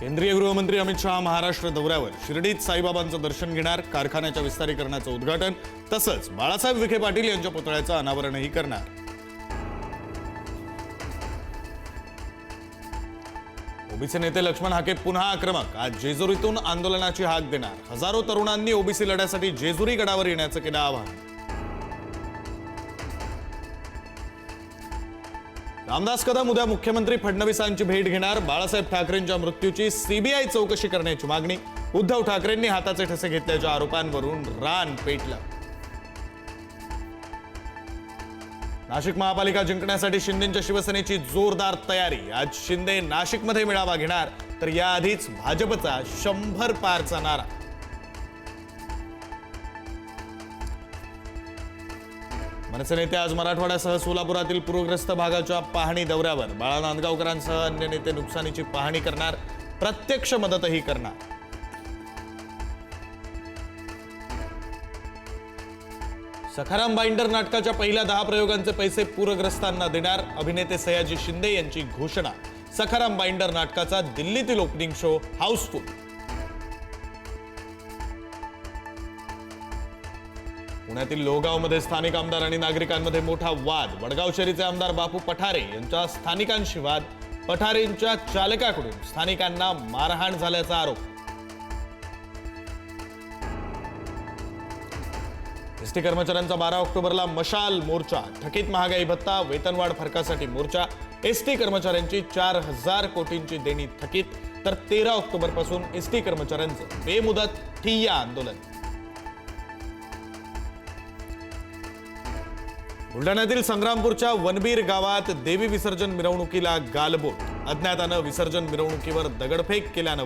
केंद्रीय गृहमंत्री अमित शहा महाराष्ट्र दौऱ्यावर शिर्डीत साईबाबांचं दर्शन घेणार, कारखान्याच्या विस्तारीकरणाचं उद्घाटन तसंच बाळासाहेब विखे पाटील यांच्या पुतळ्याचं अनावरणही करणार। ओबीसी नेते लक्ष्मण हाके पुन्हा आक्रमक, आज जेजुरीतून आंदोलनाची हाक देणार। हजारो तरुणांनी ओबीसी लढ्यासाठी जेजुरी गडावर येण्याचं केलं आवाहन। रामदास कदम उद्या मुख्यमंत्री फडणवीसांची भेट घेणार, बाळासाहेब ठाकरेंच्या मृत्यूची सीबीआय चौकशी करण्याची मागणी। उद्धव ठाकरेंनी हाताचे ठसे घेतल्याच्या आरोपांवरून रान पेटलं। नाशिक महापालिका जिंकण्यासाठी शिंदेंच्या शिवसेनेची जोरदार तयारी। आज शिंदे नाशिकमध्ये मेळावा घेणार, तर याआधीच भाजपचा 100 पारचा नारा। मनसे नेते आज मराठवाड्यासह सोलापुरातील पूरग्रस्त भागाच्या पाहणी दौऱ्यावर। बाळा नांदगावकरांसह अन्य नेते नुकसानीची पाहणी करणार, प्रत्यक्ष मदतही करणार। सखाराम बाइंडर नाटकाच्या पहिल्या 10 प्रयोगांचे पैसे पूरग्रस्तांना देणार, अभिनेते सयाजी शिंदे यांची घोषणा। सखाराम बाइंडर नाटकाचा दिल्लीतील ओपनिंग शो हाऊसफुल। पुण्यातील लोहगावमध्ये स्थानिक आमदार आणि नागरिकांमध्ये मोठा वाद। वडगाव शहरीचे आमदार बापू पठारे यांचा स्थानिकांशी वाद। पठारेंच्या चालकाकडून स्थानिकांना मारहाण झाल्याचा आरोप। एसटी कर्मचाऱ्यांचा 12 ऑक्टोबरला मशाल मोर्चा। थकीत महागाई भत्ता, वेतनवाढ फरकासाठी मोर्चा। एसटी कर्मचाऱ्यांची 4000 कोटींची देणी थकीत, तर 13 ऑक्टोबर पासून एसटी कर्मचाऱ्यांचं बेमुदत ठिय्या आंदोलन। बुलढाण्यातील संग्रामपूरच्या वनबीर गावात देवी विसर्जन मिरवणुकीला गालबोट। अज्ञातानं विसर्जन मिरवणुकीवर दगडफेक केल्यानं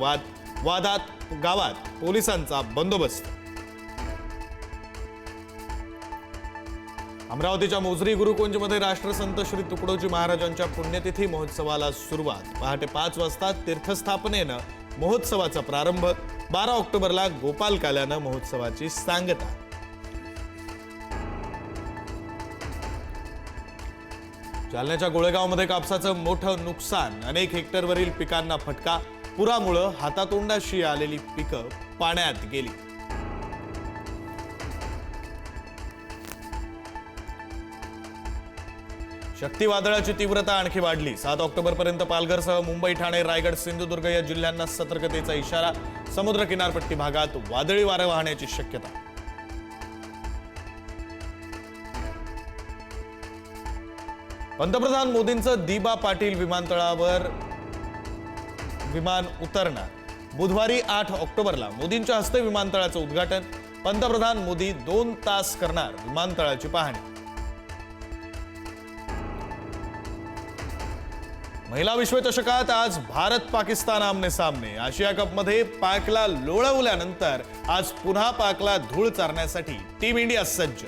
वादात गावात पोलिसांचा बंदोबस्त। अमरावतीच्या मोझरी गुरुकुंजमध्ये राष्ट्रसंत श्री तुकडोजी महाराजांच्या पुण्यतिथी महोत्सवाला सुरुवात। पहाटे 5 वाजता तीर्थस्थापनेनं महोत्सवाचा प्रारंभ। 12 ऑक्टोबरला गोपाल काल्यानं महोत्सवाची सांगता। जालन्याच्या गोळेगावमध्ये कापसाचं मोठं नुकसान, अनेक हेक्टरवरील पिकांना फटका। पुरामुळे हातातोंडाशी आलेली पिकं पाण्यात गेली। चक्रीवादळाची तीव्रता आणखी वाढली। 7 ऑक्टोबरपर्यंत पालघरसह मुंबई, ठाणे, रायगड, सिंधुदुर्ग या जिल्ह्यांना सतर्कतेचा इशारा। समुद्र किनारपट्टी भागात वादळी वारं वाहण्याची शक्यता। पंतप्रधान मोदींचं दिबा पाटील विमानतळावर विमान उतरणार। बुधवारी 8 ऑक्टोबरला मोदींच्या हस्ते विमानतळाचं उद्घाटन। पंतप्रधान मोदी 2 तास करणार विमानतळाची पाहणी। महिला विश्वचषकात आज भारत पाकिस्तान आमने सामने। आशिया कपमध्ये पाकला लोळवल्यानंतर आज पुन्हा पाकला धूळ चारण्यासाठी टीम इंडिया सज्ज।